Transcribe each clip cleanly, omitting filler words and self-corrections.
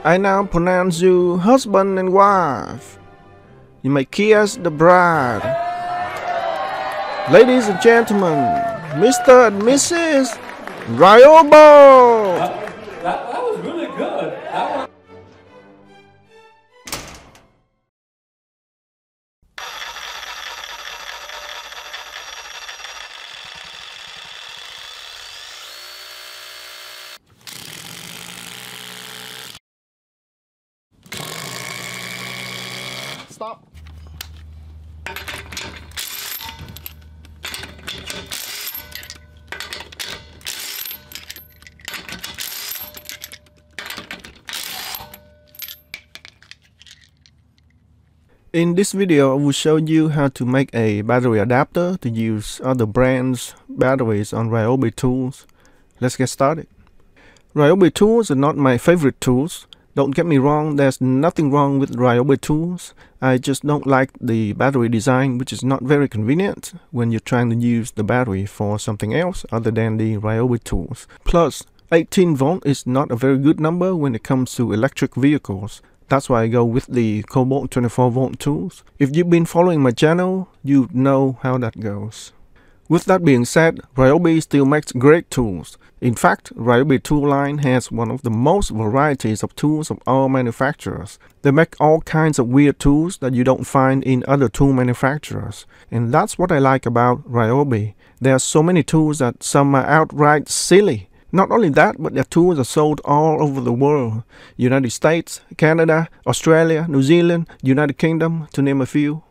I now pronounce you husband and wife. You may kiss the bride. Ladies and gentlemen, Mr. and Mrs. Ryobalt. That was really good. Stop. In this video, I will show you how to make a battery adapter to use other brands' batteries on Ryobi tools. Let's get started. Ryobi tools are not my favorite tools. Don't get me wrong, there's nothing wrong with Ryobi tools. I just don't like the battery design, which is not very convenient when you're trying to use the battery for something else other than the Ryobi tools. Plus, 18 volt is not a very good number when it comes to electric vehicles. That's why I go with the Kobalt 24 volt tools. If you've been following my channel, you know how that goes. With that being said, Ryobi still makes great tools. In fact, Ryobi tool line has one of the most varieties of tools of all manufacturers. They make all kinds of weird tools that you don't find in other tool manufacturers. And that's what I like about Ryobi. There are so many tools that some are outright silly. Not only that, but their tools are sold all over the world. United States, Canada, Australia, New Zealand, United Kingdom, to name a few.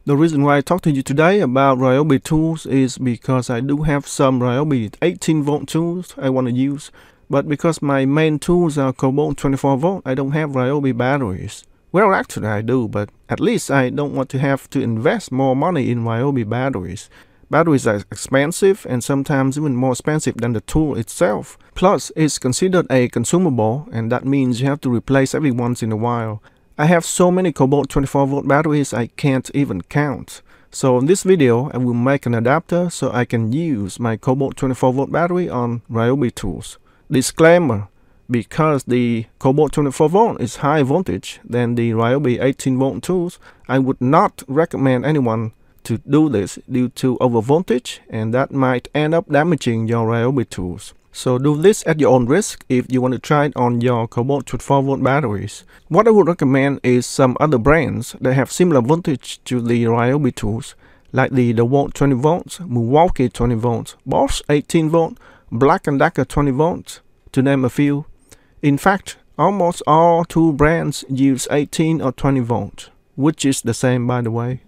The reason why I talk to you today about Ryobi tools is because I do have some Ryobi 18 volt tools I want to use, but because my main tools are Kobalt 24 volt, I don't have Ryobi batteries. Well, actually I do, but at least I don't want to have to invest more money in Ryobi batteries. Batteries are expensive and sometimes even more expensive than the tool itself. Plus, it's considered a consumable, and that means you have to replace every once in a while. I have so many Kobalt 24 volt batteries I can't even count. So in this video I will make an adapter so I can use my Kobalt 24 volt battery on Ryobi tools. Disclaimer: because the Kobalt 24 volt is high voltage than the Ryobi 18 volt tools, I would not recommend anyone to do this due to over voltage, and that might end up damaging your Ryobi tools. So do this at your own risk if you want to try it on your Kobalt 24 volt batteries. What I would recommend is some other brands that have similar voltage to the Ryobi tools, like the DeWalt 20 volts, Milwaukee 20 volts, Bosch 18 volt, Black & Decker 20 volts, to name a few. In fact, almost all tool brands use 18 or 20 volt, which is the same by the way.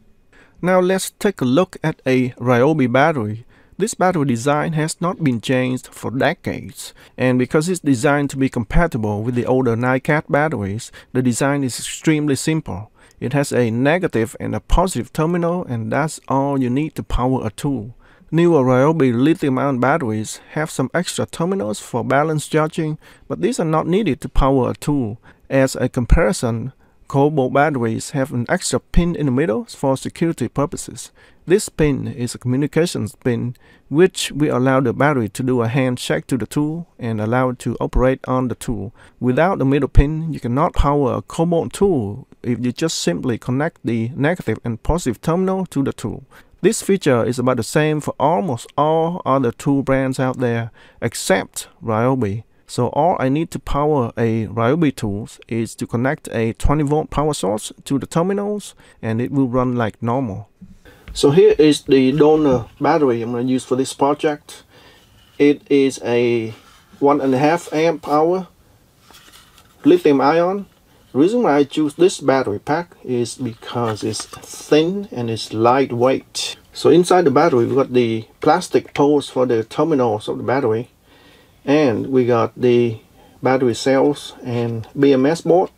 Now let's take a look at a Ryobi battery. This battery design has not been changed for decades, and because it's designed to be compatible with the older NiCad batteries, the design is extremely simple. It has a negative and a positive terminal, and that's all you need to power a tool. Newer Ryobi lithium-ion batteries have some extra terminals for balance charging, but these are not needed to power a tool. As a comparison, Kobalt batteries have an extra pin in the middle for security purposes. This pin is a communications pin, which will allow the battery to do a handshake to the tool and allow it to operate on the tool. Without the middle pin, you cannot power a Kobalt tool if you just simply connect the negative and positive terminal to the tool. This feature is about the same for almost all other tool brands out there, except Ryobi. So all I need to power a Ryobi tool is to connect a 20 volt power source to the terminals, and it will run like normal. So here is the donor battery I'm going to use for this project. It is a 1.5 amp hour lithium ion. The reason why I choose this battery pack is because it's thin and it's lightweight. So inside the battery we've got the plastic poles for the terminals of the battery. and we got the battery cells and BMS board.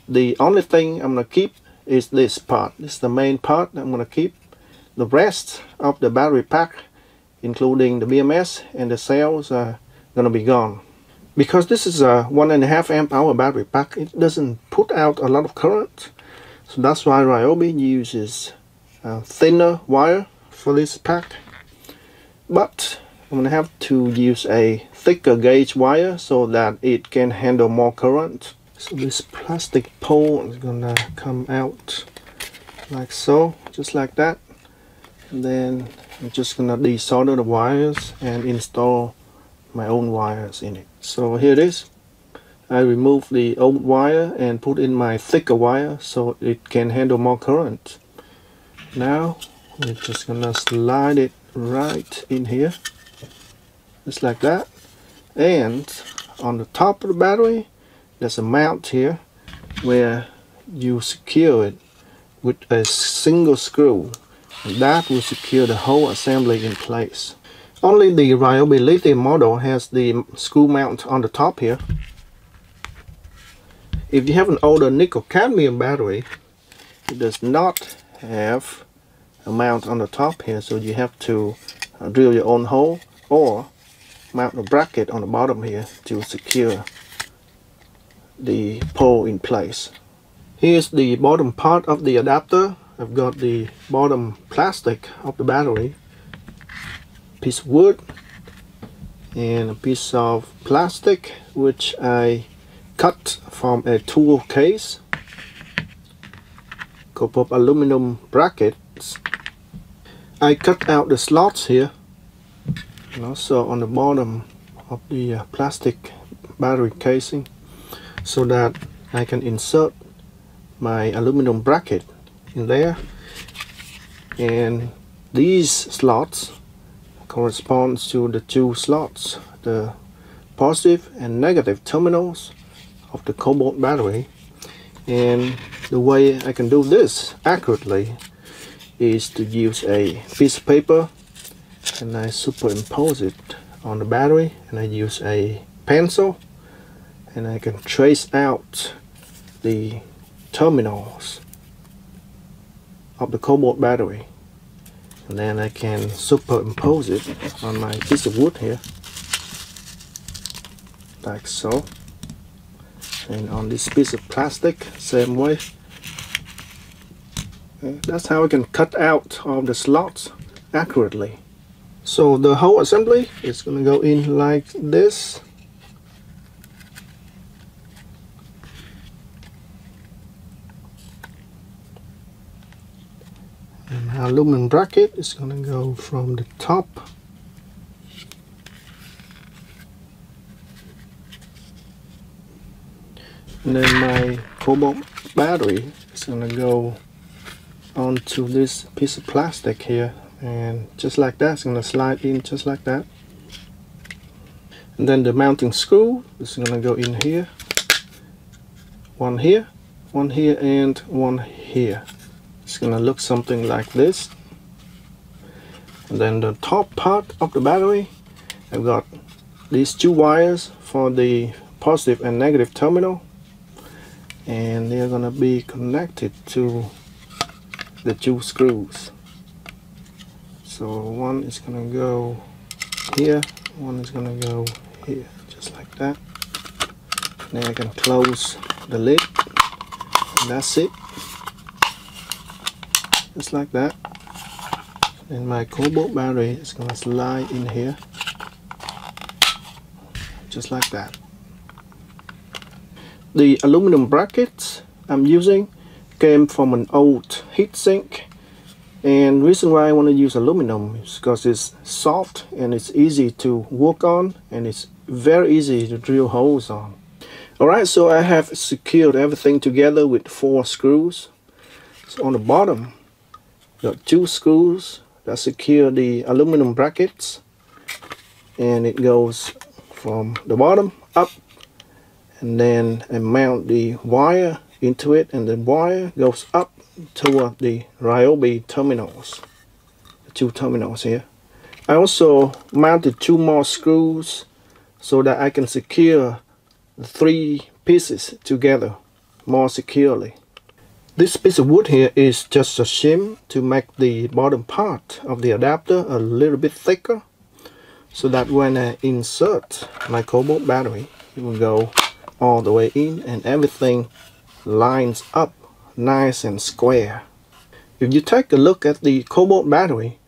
The only thing I'm gonna keep is this part. This is the main part I'm gonna keep. The rest of the battery pack, including the BMS and the cells, are gonna be gone. Because this is a 1.5 amp hour battery pack, it doesn't put out a lot of current. So that's why Ryobi uses a thinner wire for this pack. But I'm gonna have to use a thicker gauge wire so that it can handle more current. So this plastic pole is gonna come out like so, just like that. And then I'm just gonna desolder the wires and install my own wires in it. So here it is. I removed the old wire and put in my thicker wire so it can handle more current. Now we're just gonna slide it right in here, just like that. And on the top of the battery there's a mount here where you secure it with a single screw, and that will secure the whole assembly in place. Only the Ryobi lithium model has the screw mount on the top here. If you have an older nickel cadmium battery, it does not have a mount on the top here, so you have to drill your own hole or mount a bracket on the bottom here to secure the pole in place. Here's the bottom part of the adapter. I've got the bottom plastic of the battery, piece of wood, and a piece of plastic which I cut from a tool case, couple of aluminum brackets. I cut out the slots here, and also on the bottom of the plastic battery casing, so that I can insert my aluminum bracket in there. And these slots corresponds to the two slots, the positive and negative terminals of the Kobalt battery. And the way I can do this accurately is to use a piece of paper, and I superimpose it on the battery, and I use a pencil, and I can trace out the terminals of the Kobalt battery, and then I can superimpose it on my piece of wood here, like so. And on this piece of plastic, same way. That's how I can cut out all the slots accurately. So the whole assembly is going to go in like this. And my aluminum bracket is going to go from the top and then my Kobalt battery is going to go onto this piece of plastic here, and just like that, it's going to slide in just like that. And then the mounting screw is going to go in here, one here, and one here. It's going to look something like this. And then the top part of the battery, I've got these two wires for the positive and negative terminal, and they're going to be connected to the two screws. So one is going to go here, one is going to go here, just like that. Then I can close the lid, and that's it, just like that. And my Kobalt battery is going to slide in here, just like that. The aluminum brackets I'm using came from an old heatsink, and the reason why I want to use aluminum is because it's soft and it's easy to work on, and it's very easy to drill holes on. Alright, so I have secured everything together with 4 screws. So on the bottom, got 2 screws that secure the aluminum brackets, and it goes from the bottom up, and then I mount the wire into it, and the wire goes up toward the Ryobi terminals, the 2 terminals here. I also mounted 2 more screws so that I can secure the 3 pieces together more securely. This piece of wood here is just a shim to make the bottom part of the adapter a little bit thicker, so that when I insert my Kobalt battery, it will go all the way in and everything lines up nice and square. If you take a look at the Kobalt battery,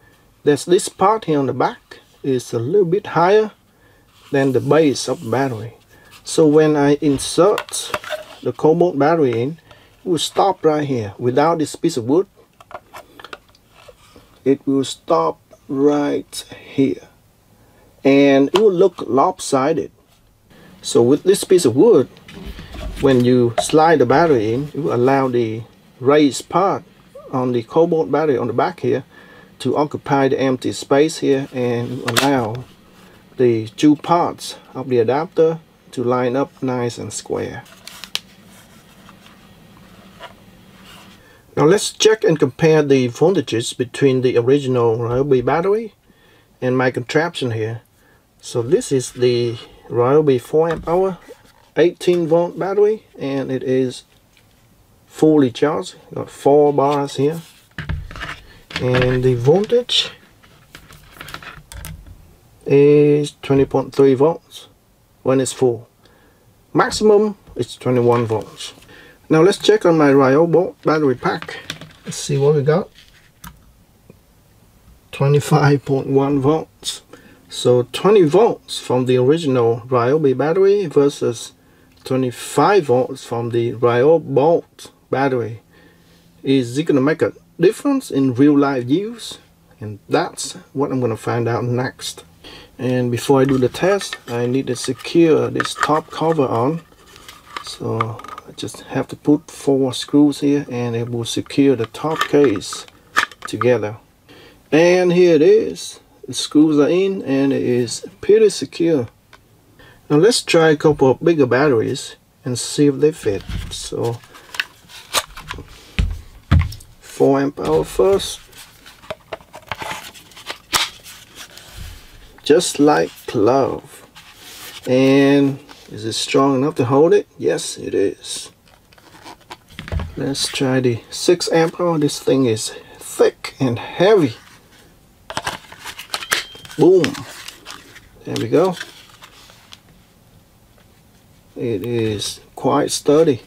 there's this part here on the back is a little bit higher than the base of the battery. So when I insert the Kobalt battery in, it will stop right here. Without this piece of wood, it will stop right here, and it will look lopsided. So with this piece of wood, when you slide the battery in, it will allow the raised part on the Kobalt battery on the back here to occupy the empty space here, and allow the 2 parts of the adapter to line up nice and square. Now let's check and compare the voltages between the original Ryobi battery and my contraption here. So this is the Ryobi 4Ah 18 volt battery, and it is fully charged. Got 4 bars here, and the voltage is 20.3 volts when it's full. Maximum is 21 volts. Now let's check on my Ryobalt battery pack. Let's see what we got. 25.1 volts. So 20 volts from the original Ryobi battery versus 25 volts from the Ryobalt battery. Is it going to make a difference in real life use? And that's what I'm going to find out next. And before I do the test, I need to secure this top cover on. So I just have to put 4 screws here, and it will secure the top case together. And here it is. The screws are in, and it is pretty secure. Now let's try a couple of bigger batteries and see if they fit. So 4Ah first. Just like glove. And is it strong enough to hold it? Yes, it is. Let's try the 6Ah. This thing is thick and heavy. Boom. There we go. It is quite sturdy,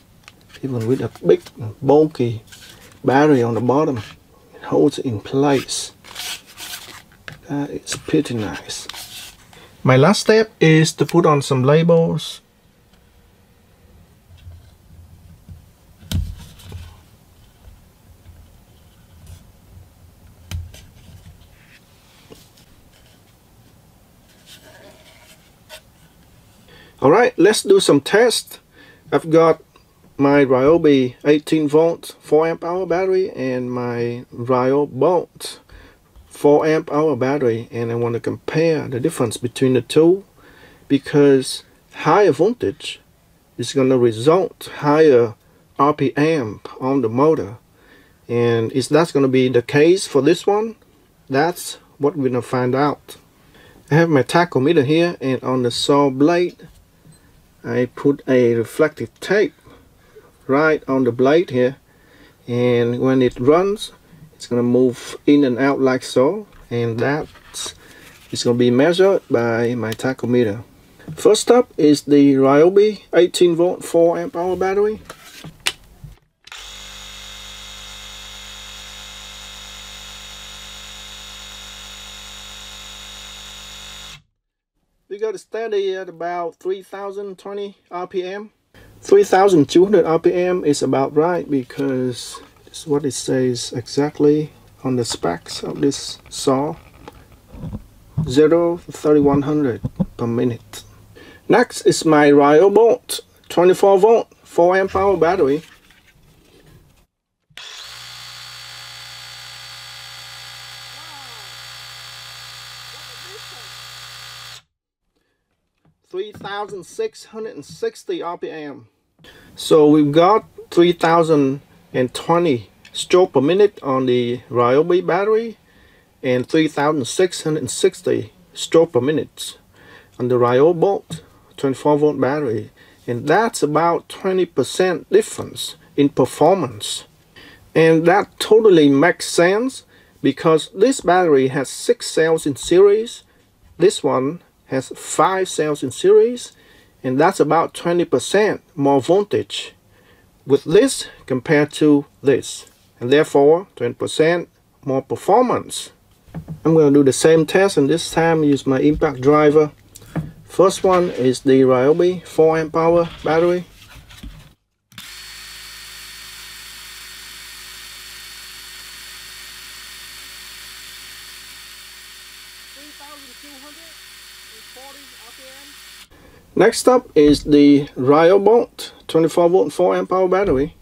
even with a big bulky battery on the bottom. It holds it in place. That is pretty nice. My last step is to put on some labels. Alright, let's do some tests. I've got my Ryobi 18 volt 4Ah battery and my Ryobalt 4Ah battery, and I want to compare the difference between the two, because higher voltage is going to result higher RPM on the motor. And is that going to be the case for this one? That's what we're going to find out. I have my tachometer here, and on the saw blade I put a reflective tape right on the blade here, and when it runs, it's going to move in and out like so, and that is going to be measured by my tachometer. First up is the Ryobi 18 volt 4Ah battery. We got it steady at about 3020 RPM. 3200 RPM is about right, because it's what it says exactly on the specs of this saw. 0 to 3100 per minute. Next is my Ryobalt 24 volt 4Ah battery. (3,660 RPM). So we've got 3020 stroke per minute on the Ryobi battery and 3,660 stroke per minute on the Ryobalt 24 volt battery, and that's about 20% difference in performance. And that totally makes sense because this battery has 6 cells in series, this one has 5 cells in series, and that's about 20% more voltage with this compared to this, and therefore 20% more performance. I'm going to do the same test, and this time use my impact driver. First one is the Ryobi 4 amp hour battery. Next up is the Ryobalt 24 volt 4 amp hour battery.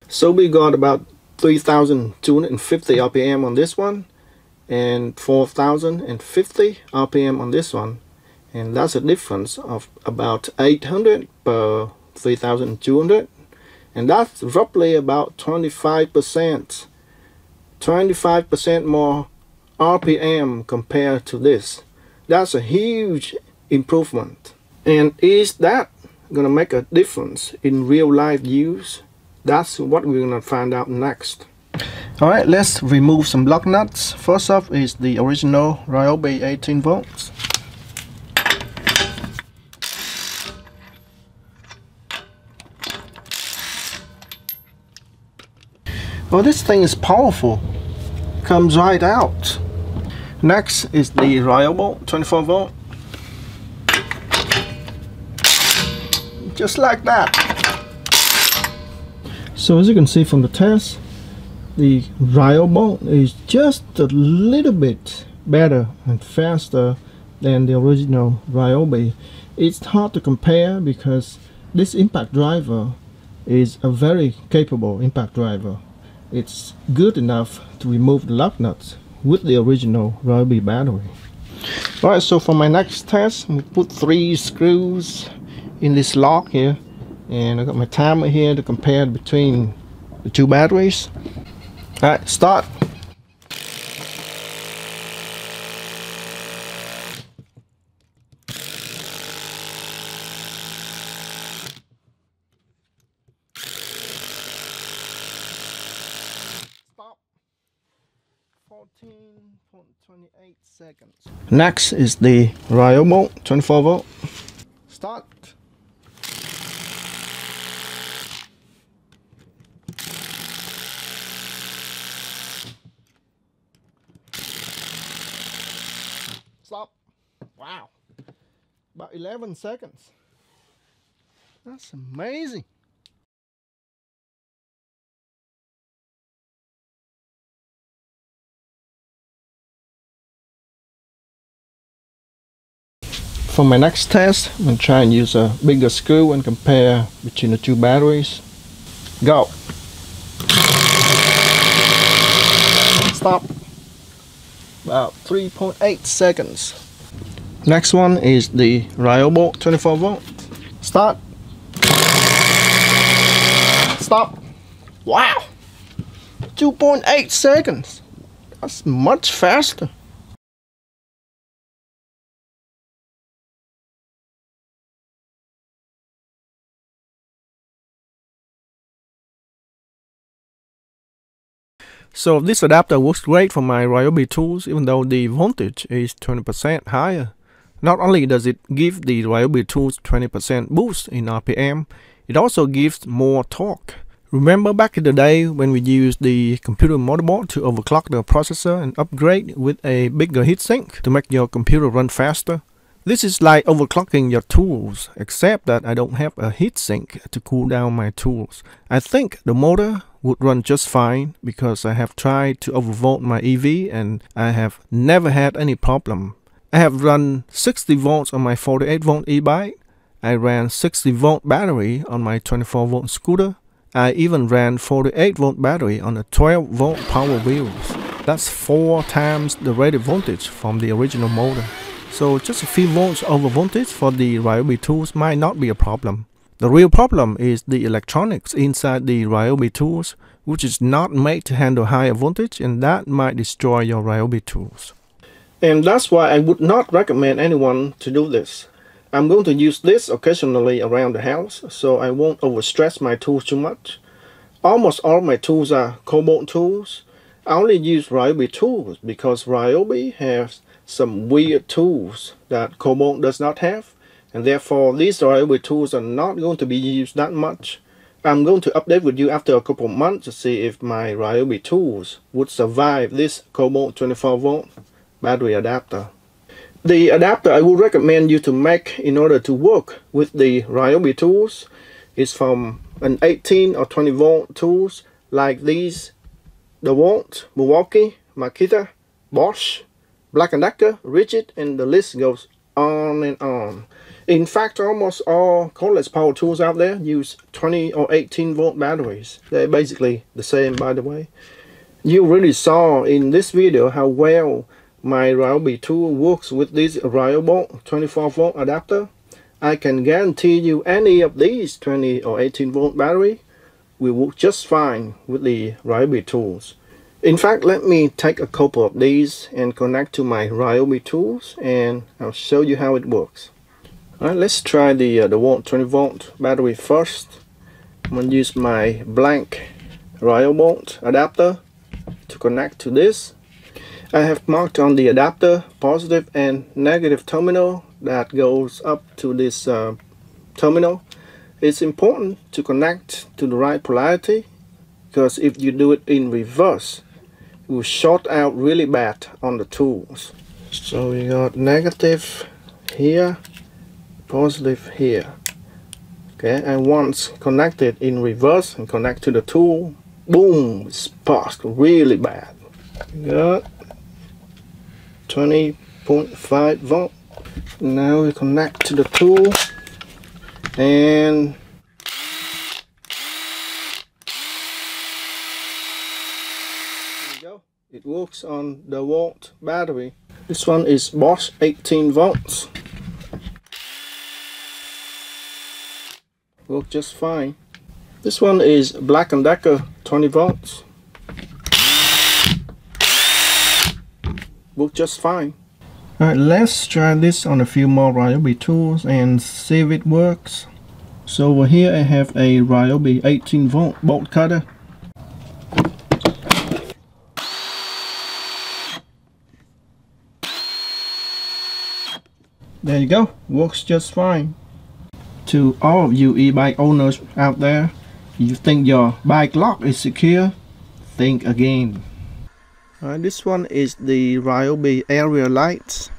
So we got about 3,250 RPM on this one and 4,050 RPM on this one, and that's a difference of about 800 per 3,200, and that's roughly about 25% more RPM compared to this. That's a huge improvement. And is that gonna make a difference in real life use? That's what we're gonna find out next. Alright, let's remove some block nuts. First off is the original Ryobi 18 volts. Well, this thing is powerful. Comes right out. Next is the Ryobalt 24 volt. Just like that. So as you can see from the test, the Ryobalt is just a little bit better and faster than the original Ryobi. It's hard to compare because this impact driver is a very capable impact driver. It's good enough to remove the lock nuts with the original Ryobi battery. Alright, so for my next test, we put 3 screws in this lock here, and I got my timer here to compare between the 2 batteries. Alright, start. Stop. 14.28 seconds. Next is the Ryobalt 24 volt. Start. Stop. Wow. About 11 seconds. That's amazing. For my next test, I'm going to try and use a bigger screw and compare between the 2 batteries. Go. Stop. About 3.8 seconds. Next one is the Ryobalt 24 volt. Start. Stop. Wow. 2.8 seconds. That's much faster. So this adapter works great for my Ryobi tools, even though the voltage is 20% higher. Not only does it give the Ryobi tools 20% boost in RPM, it also gives more torque. Remember back in the day when we used the computer motherboard to overclock the processor and upgrade with a bigger heatsink to make your computer run faster? This is like overclocking your tools, except that I don't have a heatsink to cool down my tools. I think the motor would run just fine because I have tried to overvolt my EV and I have never had any problem. I have run 60 volts on my 48 volt e-bike. I ran 60 volt battery on my 24 volt scooter. I even ran 48 volt battery on a 12 volt power wheels. That's 4 times the rated voltage from the original motor. So just a few volts over voltage for the Ryobi tools might not be a problem. The real problem is the electronics inside the Ryobi tools, which is not made to handle higher voltage, and that might destroy your Ryobi tools. And that's why I would not recommend anyone to do this. I'm going to use this occasionally around the house, so I won't overstress my tools too much. Almost all my tools are Kobalt tools. I only use Ryobi tools because Ryobi has some weird tools that Kobalt does not have, and therefore these Ryobi tools are not going to be used that much. I'm going to update with you after a couple of months to see if my Ryobi tools would survive this Kobalt 24 volt battery adapter. The adapter I would recommend you to make in order to work with the Ryobi tools is from an 18 or 20 volt tools like these: DeWalt, Milwaukee, Makita, Bosch, Black & Decker, Rigid, and the list goes on and on. In fact, almost all cordless power tools out there use 20 or 18 volt batteries. They're basically the same, by the way. You really saw in this video how well my Ryobi tool works with this Ryobalt 24 volt adapter. I can guarantee you any of these 20 or 18 volt battery will work just fine with the Ryobi tools. In fact, let me take a couple of these and connect to my Ryobi tools, and I'll show you how it works. Alright, let's try the DeWalt 20 volt battery first. I'm going to use my blank Ryobalt adapter to connect to this. I have marked on the adapter positive and negative terminal that goes up to this terminal. It's important to connect to the right polarity, because if you do it in reverse, it will short out really bad on the tools. So we got negative here, positive here. Okay, and once connected in reverse and connect to the tool, boom, it sparks really bad. We got 20.5 volt. Now we connect to the tool, and there you go. It works on the DeWalt battery. This one is Bosch 18 volts. Works just fine. This one is Black & Decker 20 volts. Works just fine. Alright, let's try this on a few more Ryobi tools and see if it works. So over here I have a Ryobi 18 volt bolt cutter. There you go, works just fine. To all of you e-bike owners out there, you think your bike lock is secure? Think again. This one is the Ryobi area lights.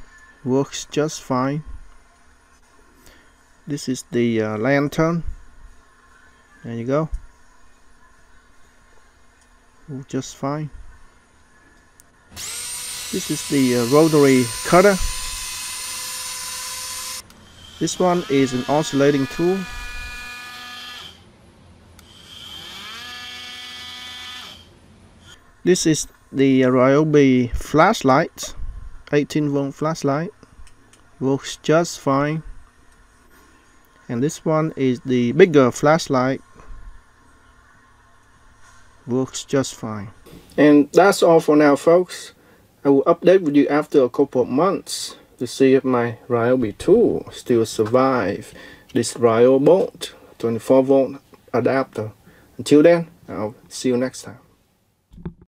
Works just fine. This is the lantern. There you go. Works just fine. This is the rotary cutter. This one is an oscillating tool. This is the Ryobi flashlight, 18 volt flashlight. Works just fine. And this one is the bigger flashlight. Works just fine. And that's all for now, folks. I will update with you after a couple of months to see if my Ryobi tool still survive this Ryobalt 24 volt adapter. Until then, I'll see you next time.